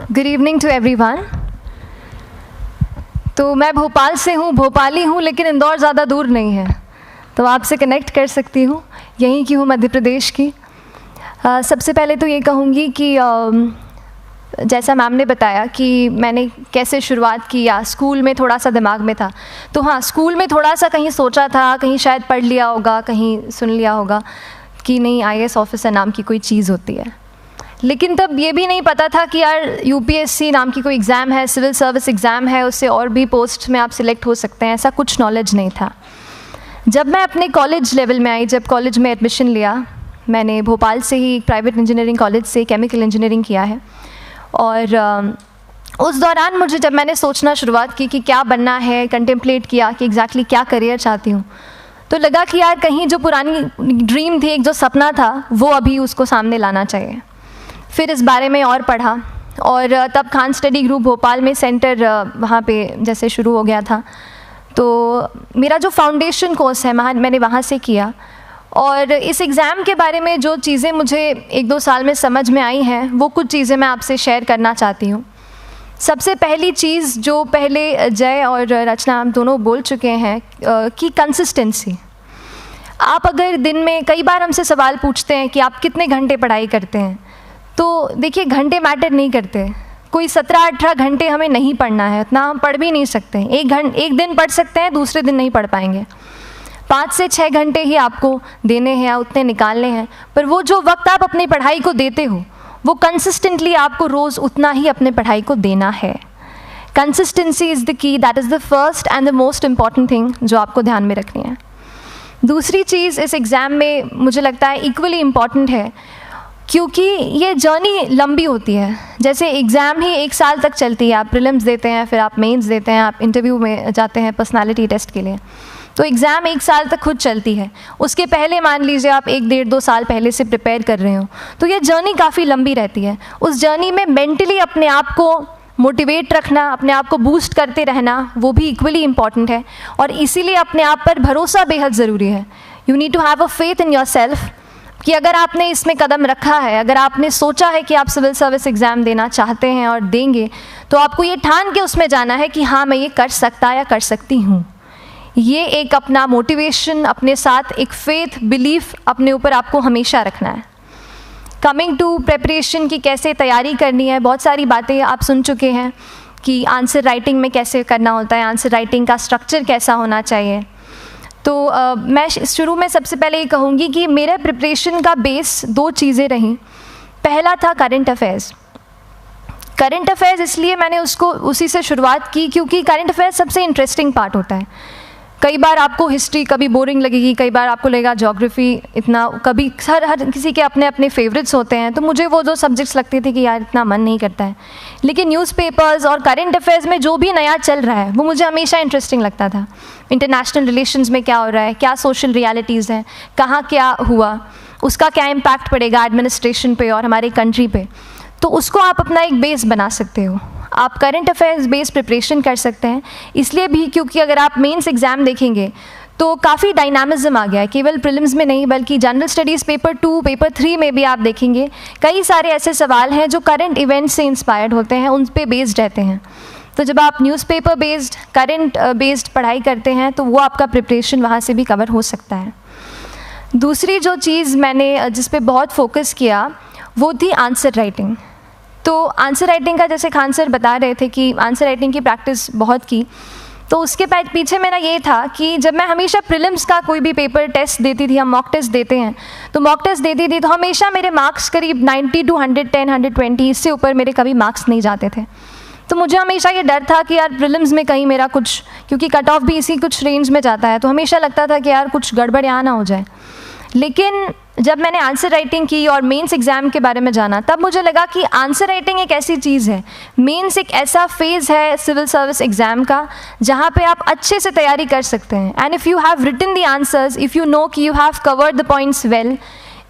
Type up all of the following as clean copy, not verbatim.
Good evening to everyone. तो मैं भोपाल से हूँ, भोपाली हूँ, लेकिन इंदौर ज़्यादा दूर नहीं है, तो आपसे कनेक्ट कर सकती हूँ। यहीं की हूँ, मध्य प्रदेश की। सबसे पहले तो ये कहूँगी कि जैसा मैम ने बताया कि मैंने कैसे शुरुआत की, या स्कूल में थोड़ा सा दिमाग में था। तो हाँ, स्कूल में थोड़ा सा कहीं सोचा था, कहीं शायद पढ़ लिया होगा, कहीं सुन लिया होगा कि नहीं IAS ऑफिसर नाम की कोई चीज़ होती है। लेकिन तब ये भी नहीं पता था कि यार UPSC नाम की कोई एग्ज़ाम है, सिविल सर्विस एग्ज़ाम है, उससे और भी पोस्ट में आप सिलेक्ट हो सकते हैं, ऐसा कुछ नॉलेज नहीं था। जब मैं अपने कॉलेज लेवल में आई, जब कॉलेज में एडमिशन लिया, मैंने भोपाल से ही प्राइवेट इंजीनियरिंग कॉलेज से केमिकल इंजीनियरिंग किया है। और उस दौरान मुझे जब मैंने सोचना शुरुआत की कि क्या बनना है, कंटेम्पलेट किया कि एग्जैक्टली क्या करियर चाहती हूँ, तो लगा कि यार कहीं जो पुरानी ड्रीम थी, एक जो सपना था, वो अभी उसको सामने लाना चाहिए। फिर इस बारे में और पढ़ा, और तब खान स्टडी ग्रुप भोपाल में सेंटर वहाँ पे जैसे शुरू हो गया था, तो मेरा जो फाउंडेशन कोर्स है मैंने वहाँ से किया। और इस एग्ज़ाम के बारे में जो चीज़ें मुझे 1-2 साल में समझ में आई हैं, वो कुछ चीज़ें मैं आपसे शेयर करना चाहती हूँ। सबसे पहली चीज़ जो पहले जय और रचना हम दोनों बोल चुके हैं कि कंसिस्टेंसी। आप अगर दिन में, कई बार हमसे सवाल पूछते हैं कि आप कितने घंटे पढ़ाई करते हैं, तो देखिए घंटे मैटर नहीं करते। कोई 17-18 घंटे हमें नहीं पढ़ना है, इतना हम पढ़ भी नहीं सकते। एक दिन पढ़ सकते हैं, दूसरे दिन नहीं पढ़ पाएंगे। 5 से 6 घंटे ही आपको देने हैं या उतने निकालने हैं, पर वो जो वक्त आप अपनी पढ़ाई को देते हो, वो कंसिस्टेंटली आपको रोज़ उतना ही अपने पढ़ाई को देना है। Consistency is the key, that is the first and the most important thing जो आपको ध्यान में रखनी है। दूसरी चीज़ इस एग्ज़ाम में मुझे लगता है इक्वली इम्पॉर्टेंट है, क्योंकि ये जर्नी लंबी होती है। जैसे एग्ज़ाम ही 1 साल तक चलती है, आप प्रीलिम्स देते हैं, फिर आप मेंस देते हैं, आप इंटरव्यू में जाते हैं पर्सनालिटी टेस्ट के लिए, तो एग्ज़ाम 1 साल तक खुद चलती है। उसके पहले मान लीजिए आप 1-1.5-2 साल पहले से प्रिपेयर कर रहे हो, तो ये जर्नी काफ़ी लंबी रहती है। उस जर्नी में मेंटली अपने आप को मोटिवेट रखना, अपने आप को बूस्ट करते रहना, वो भी इक्वली इम्पॉर्टेंट है। और इसीलिए अपने आप पर भरोसा बेहद ज़रूरी है। You need to have a faith in yourself कि अगर आपने इसमें कदम रखा है, अगर आपने सोचा है कि आप सिविल सर्विस एग्ज़ाम देना चाहते हैं और देंगे, तो आपको ये ठान के उसमें जाना है कि हाँ, मैं ये कर सकता या कर सकती हूँ। ये एक अपना मोटिवेशन, अपने साथ एक फेथ, बिलीफ अपने ऊपर आपको हमेशा रखना है। कमिंग टू प्रेपरेशन की कैसे तैयारी करनी है, बहुत सारी बातें आप सुन चुके हैं कि आंसर राइटिंग में कैसे करना होता है, आंसर राइटिंग का स्ट्रक्चर कैसा होना चाहिए। तो मैं शुरू में सबसे पहले ये कहूँगी कि मेरे प्रिपरेशन का बेस 2 चीज़ें रहीं। पहला था करंट अफेयर्स। करंट अफेयर्स इसलिए मैंने उसी से शुरुआत की क्योंकि करंट अफेयर्स सबसे इंटरेस्टिंग पार्ट होता है। कई बार आपको हिस्ट्री कभी बोरिंग लगेगी, कई बार आपको लगेगा ज्योग्राफी इतना, कभी हर किसी के अपने अपने फेवरेट्स होते हैं। तो मुझे वो 2 सब्जेक्ट्स लगते थे कि यार इतना मन नहीं करता है, लेकिन न्यूज़पेपर्स और करंट अफेयर्स में जो भी नया चल रहा है वो मुझे हमेशा इंटरेस्टिंग लगता था। इंटरनेशनल रिलेशंस में क्या हो रहा है, क्या सोशल रियलिटीज़ हैं, कहाँ क्या हुआ, उसका क्या इम्पैक्ट पड़ेगा एडमिनिस्ट्रेशन पे और हमारे कंट्री पे, तो उसको आप अपना एक बेस बना सकते हो। आप करंट अफेयर्स बेस्ड प्रिपरेशन कर सकते हैं, इसलिए भी क्योंकि अगर आप मेंस एग्ज़ाम देखेंगे तो काफ़ी डायनामिज्म आ गया है, केवल प्रीलिम्स में नहीं बल्कि जनरल स्टडीज़ पेपर 2, पेपर 3 में भी आप देखेंगे कई सारे ऐसे सवाल हैं जो करंट इवेंट से इंस्पायर्ड होते हैं, उन पे बेस्ड रहते हैं। तो जब आप न्यूज़पेपर बेस्ड, करंट बेस्ड पढ़ाई करते हैं तो वो आपका प्रिपरेशन वहाँ से भी कवर हो सकता है। दूसरी जो चीज़ मैंने जिस पे बहुत फोकस किया वो थी आंसर राइटिंग। तो आंसर राइटिंग का जैसे खान सर बता रहे थे कि आंसर राइटिंग की प्रैक्टिस बहुत की, तो उसके पीछे मेरा ये था कि जब मैं हमेशा प्रीलिम्स का कोई भी पेपर टेस्ट देती थी, हम मॉक टेस्ट देते हैं, तो मॉक टेस्ट देती थी तो हमेशा मेरे मार्क्स करीब 90 to 110, 120, इससे ऊपर मेरे कभी मार्क्स नहीं जाते थे। तो मुझे हमेशा ये डर था कि यार प्रीलिम्स में कहीं मेरा कुछ, क्योंकि कट ऑफ भी इसी कुछ रेंज में जाता है, तो हमेशा लगता था कि यार कुछ गड़बड़ यहाँ ना हो जाए। लेकिन जब मैंने आंसर राइटिंग की और मेंस एग्ज़ाम के बारे में जाना, तब मुझे लगा कि आंसर राइटिंग एक ऐसी चीज़ है, मेंस एक ऐसा फेज़ है सिविल सर्विस एग्ज़ाम का जहाँ पे आप अच्छे से तैयारी कर सकते हैं। And if you have written the answers, if you know कि you have covered the points well,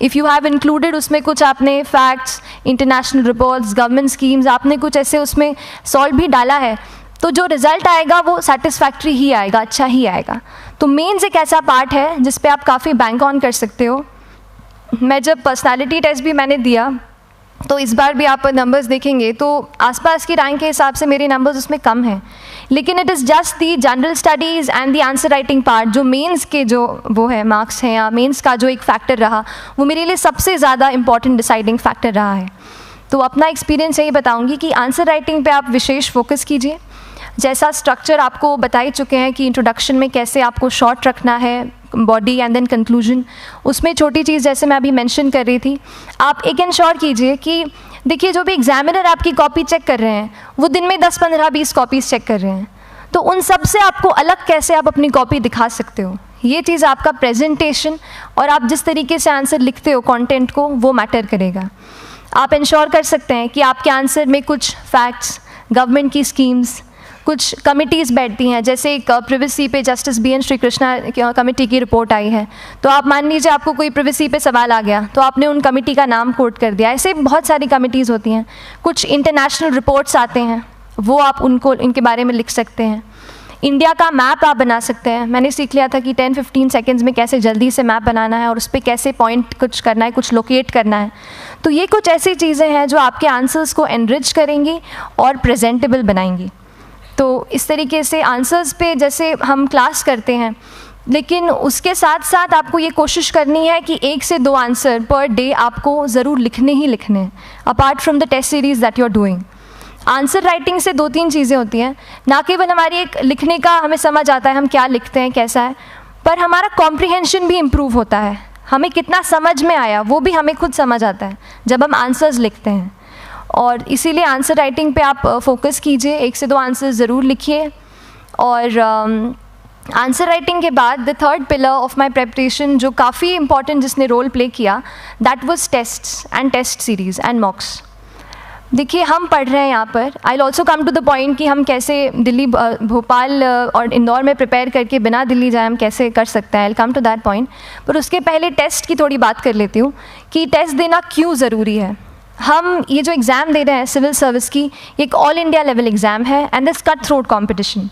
if you have included उसमें कुछ आपने facts, international reports, government schemes, आपने कुछ ऐसे उसमें सॉल्व भी डाला है, तो जो रिज़ल्ट आएगा वो सेटिस्फैक्ट्री ही आएगा, अच्छा ही आएगा। तो मेंस एक ऐसा पार्ट है जिस पे आप काफ़ी बैंक ऑन कर सकते हो। मैं जब पर्सनालिटी टेस्ट भी मैंने दिया तो इस बार भी आप नंबर्स देखेंगे तो आसपास की रैंक के हिसाब से मेरे नंबर्स उसमें कम हैं, लेकिन it is just the general studies and the answer writing part, जो मेंस के जो वो है मार्क्स हैं या मेंस का जो एक फैक्टर रहा, वो मेरे लिए सबसे ज़्यादा इंपॉर्टेंट डिसाइडिंग फैक्टर रहा है। तो अपना एक्सपीरियंस यही बताऊंगी कि आंसर राइटिंग पे आप विशेष फोकस कीजिए। जैसा स्ट्रक्चर आपको बता ही चुके हैं कि इंट्रोडक्शन में कैसे आपको शॉर्ट रखना है, बॉडी एंड देन कंक्लूजन, उसमें छोटी चीज़ जैसे मैं अभी मेंशन कर रही थी, आप एक इंश्योर कीजिए कि देखिए जो भी एग्जामिनर आपकी कॉपी चेक कर रहे हैं वो दिन में 10, 15, 20 कॉपीज़ चेक कर रहे हैं, तो उन सब से आपको अलग कैसे आप अपनी कॉपी दिखा सकते हो, ये चीज़ आपका प्रेजेंटेशन और आप जिस तरीके से आंसर लिखते हो कंटेंट को, वो मैटर करेगा। आप इंश्योर कर सकते हैं कि आपके आंसर में कुछ फैक्ट्स, गवर्नमेंट की स्कीम्स, कुछ कमिटीज़ बैठती हैं, जैसे एक प्रिवेसी पे जस्टिस BN श्रीकृष्णा कमेटी की रिपोर्ट आई है, तो आप मान लीजिए आपको कोई प्रिवेसी पे सवाल आ गया तो आपने उन कमेटी का नाम कोट कर दिया। ऐसे बहुत सारी कमिटीज़ होती हैं। कुछ इंटरनेशनल रिपोर्ट्स आते हैं, वो आप उनको इनके बारे में लिख सकते हैं। इंडिया का मैप आप बना सकते हैं। मैंने सीख लिया था कि 10-15 सेकेंड्स में कैसे जल्दी से मैप बनाना है और उस पर कैसे पॉइंट कुछ करना है, कुछ लोकेट करना है। तो ये कुछ ऐसी चीज़ें हैं जो आपके आंसर्स को एनरिच करेंगी और प्रेजेंटेबल बनाएंगी। तो इस तरीके से आंसर्स पे जैसे हम क्लास करते हैं, लेकिन उसके साथ साथ आपको ये कोशिश करनी है कि 1 से 2 आंसर पर डे आपको ज़रूर लिखने ही लिखने हैं, apart from the test series that you are doing. Answer writing से 2-3 चीज़ें होती हैं, ना केवल हमारी एक लिखने का हमें समझ आता है हम क्या लिखते हैं कैसा है, पर हमारा कॉम्प्रिहेंशन भी इम्प्रूव होता है। हमें कितना समझ में आया वो भी हमें खुद समझ आता है जब हम आंसर्स लिखते हैं। और इसीलिए आंसर राइटिंग पे आप फोकस कीजिए, 1 से 2 आंसर ज़रूर लिखिए। और आंसर राइटिंग के बाद the third pillar of my preparation जो काफ़ी इंपॉर्टेंट जिसने रोल प्ले किया, that was tests and test series and mocks. देखिए हम पढ़ रहे हैं यहाँ पर, I will also come to the point कि हम कैसे दिल्ली, भोपाल और इंदौर में प्रिपेयर करके बिना दिल्ली जाए हम कैसे कर सकते हैं, I will come to that point. पर उसके पहले टेस्ट की थोड़ी बात कर लेती हूँ कि टेस्ट देना क्यों ज़रूरी है। हम ये जो एग्ज़ाम दे रहे हैं सिविल सर्विस की, एक ऑल इंडिया लेवल एग्ज़ाम है and this cut throat competition.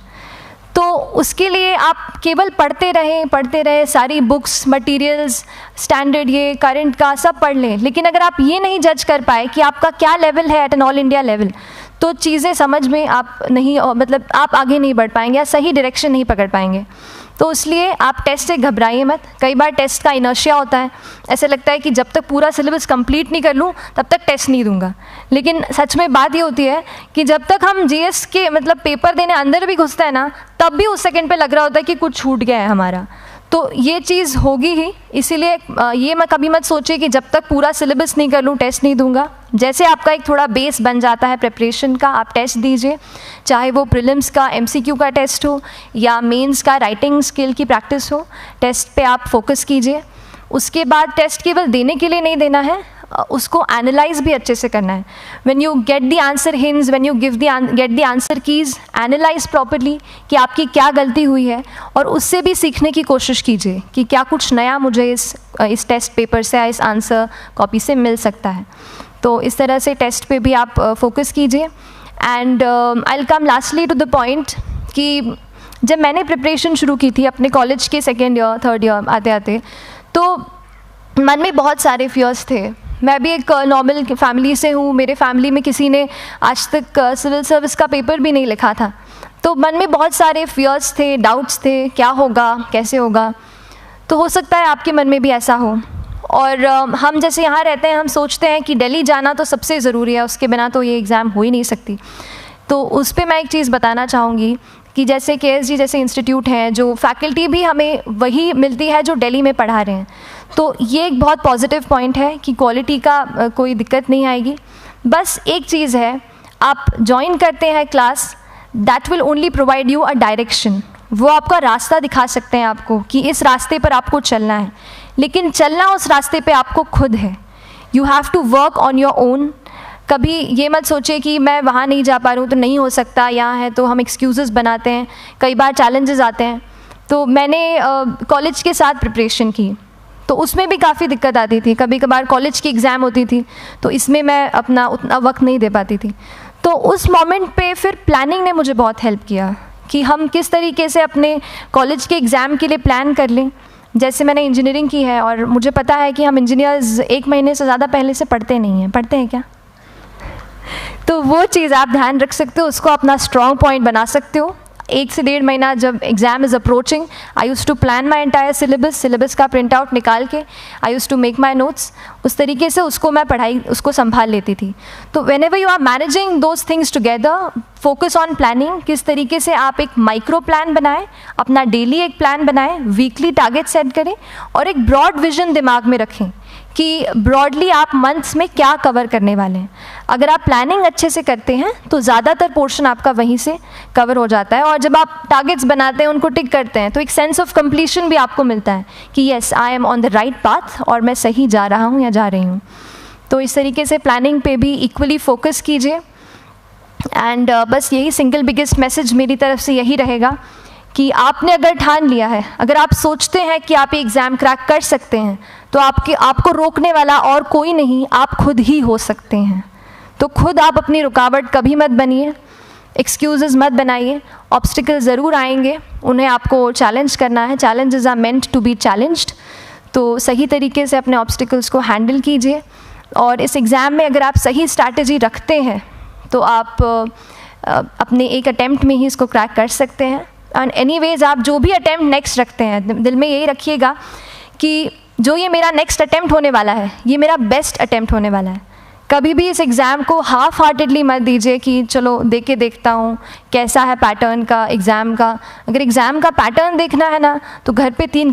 तो उसके लिए आप केवल पढ़ते रहें, सारी बुक्स, मटेरियल्स, स्टैंडर्ड ये करंट का सब पढ़ लें, लेकिन अगर आप ये नहीं जज कर पाए कि आपका क्या लेवल है at an all India level, तो चीज़ें समझ में आप नहीं, मतलब आप आगे नहीं बढ़ पाएंगे या सही डायरेक्शन नहीं पकड़ पाएंगे। तो इसलिए आप टेस्ट से घबराइए मत। कई बार टेस्ट का इनर्शिया होता है, ऐसे लगता है कि जब तक पूरा सिलेबस कंप्लीट नहीं कर लूँ तब तक टेस्ट नहीं दूंगा, लेकिन सच में बात ये होती है कि जब तक हम GS के मतलब पेपर देने अंदर भी घुसते हैं ना, तब भी उस सेकंड पे लग रहा होता है कि कुछ छूट गया है हमारा। तो ये चीज़ होगी ही, इसीलिए ये मैं कभी मत सोचिए कि जब तक पूरा सिलेबस नहीं कर लूँ टेस्ट नहीं दूंगा। जैसे आपका एक थोड़ा बेस बन जाता है प्रिपरेशन का, आप टेस्ट दीजिए, चाहे वो प्रीलिम्स का MCQ का टेस्ट हो या मेंस का राइटिंग स्किल की प्रैक्टिस हो, टेस्ट पे आप फोकस कीजिए। उसके बाद टेस्ट केवल देने के लिए नहीं देना है, उसको एनालाइज भी अच्छे से करना है। When you get the answer hints, when you get the answer keys, analyse properly कि आपकी क्या गलती हुई है और उससे भी सीखने की कोशिश कीजिए कि क्या कुछ नया मुझे इस टेस्ट पेपर से या इस आंसर कॉपी से मिल सकता है। तो इस तरह से टेस्ट पे भी आप फोकस कीजिए। And I will come lastly to the point कि जब मैंने प्रिपरेशन शुरू की थी अपने कॉलेज के 2nd ईयर 3rd ईयर आते आते, तो मन में बहुत सारे फियर्स थे। मैं भी एक नॉर्मल फैमिली से हूँ, मेरे फैमिली में किसी ने आज तक सिविल सर्विस का पेपर भी नहीं लिखा था, तो मन में बहुत सारे फियर्स थे, डाउट्स थे, क्या होगा, कैसे होगा। तो हो सकता है आपके मन में भी ऐसा हो। और हम जैसे यहाँ रहते हैं, हम सोचते हैं कि दिल्ली जाना तो सबसे ज़रूरी है, उसके बिना तो ये एग्ज़ाम हो ही नहीं सकती। तो उस पर मैं एक चीज़ बताना चाहूँगी कि जैसे KSG जैसे इंस्टीट्यूट हैं, जो फैकल्टी भी हमें वही मिलती है जो दिल्ली में पढ़ा रहे हैं, तो ये एक बहुत पॉजिटिव पॉइंट है कि क्वालिटी का कोई दिक्कत नहीं आएगी। बस एक चीज़ है, आप ज्वाइन करते हैं class, that will only provide you a direction. वो आपका रास्ता दिखा सकते हैं आपको कि इस रास्ते पर आपको चलना है, लेकिन चलना उस रास्ते पे आपको खुद है। You have to work on your own. कभी ये मत सोचिए कि मैं वहाँ नहीं जा पा रहा हूँ तो नहीं हो सकता, यहाँ है, तो हम एक्सक्यूज़ेस बनाते हैं। कई बार चैलेंजेस आते हैं। तो मैंने कॉलेज के साथ प्रिपरेशन की, तो उसमें भी काफ़ी दिक्कत आती थी। कभी कभार कॉलेज की एग्ज़ाम होती थी तो इसमें मैं अपना उतना वक्त नहीं दे पाती थी। तो उस मोमेंट पे फिर प्लानिंग ने मुझे बहुत हेल्प किया कि हम किस तरीके से अपने कॉलेज के एग्ज़ाम के लिए प्लान कर लें, जैसे मैंने इंजीनियरिंग की है और मुझे पता है कि हम इंजीनियर्स 1 महीने से ज़्यादा पहले से पढ़ते नहीं हैं, पढ़ते हैं क्या? तो वो चीज़ आप ध्यान रख सकते हो, उसको अपना स्ट्रॉन्ग पॉइंट बना सकते हो। 1 से 1.5 महीना जब exam is approaching, I used to plan my entire syllabus का प्रिंट आउट निकाल के I used to make my notes, उस तरीके से उसको मैं उसको संभाल लेती थी। तो whenever you are managing those things together, focus on planning, किस तरीके से आप एक माइक्रो प्लान बनाएं, अपना डेली एक प्लान बनाएं, वीकली टारगेट सेट करें और एक ब्रॉड विजन दिमाग में रखें कि ब्रॉडली आप मंथ्स में क्या कवर करने वाले हैं। अगर आप प्लानिंग अच्छे से करते हैं तो ज़्यादातर पोर्शन आपका वहीं से कवर हो जाता है, और जब आप टारगेट्स बनाते हैं, उनको टिक करते हैं, तो एक सेंस ऑफ कंप्लीशन भी आपको मिलता है कि yes I am on the right path और मैं सही जा रहा हूँ या जा रही हूँ। तो इस तरीके से प्लानिंग पे भी इक्वली फोकस कीजिए। एंड बस यही सिंगल बिगेस्ट मैसेज मेरी तरफ से यही रहेगा कि आपने अगर ठान लिया है, अगर आप सोचते हैं कि आप ये एग्ज़ाम क्रैक कर सकते हैं, तो आपको रोकने वाला और कोई नहीं, आप खुद ही हो सकते हैं। तो खुद आप अपनी रुकावट कभी मत बनिए, एक्सक्यूज़ेस मत बनाइए। ऑब्स्टिकल ज़रूर आएंगे, उन्हें आपको चैलेंज करना है। Challenges are meant to be challenged. तो सही तरीके से अपने ऑब्स्टिकल्स को हैंडल कीजिए, और इस एग्ज़ाम में अगर आप सही स्ट्रैटेजी रखते हैं तो आप अपने एक अटैम्प्ट में ही इसको क्रैक कर सकते हैं। एंड एनीवेज आप जो भी अटैम्प्ट नेक्स्ट रखते हैं, दिल में यही रखिएगा कि जो ये मेरा नेक्स्ट अटैम्प्ट होने वाला है, ये मेरा बेस्ट अटैम्प्ट होने वाला है। कभी भी इस एग्ज़ाम को हाफ हार्टेडली मत दीजिए कि चलो दे के देखता हूँ कैसा है पैटर्न का एग्ज़ाम का। अगर एग्ज़ाम का पैटर्न देखना है ना, तो घर पे 3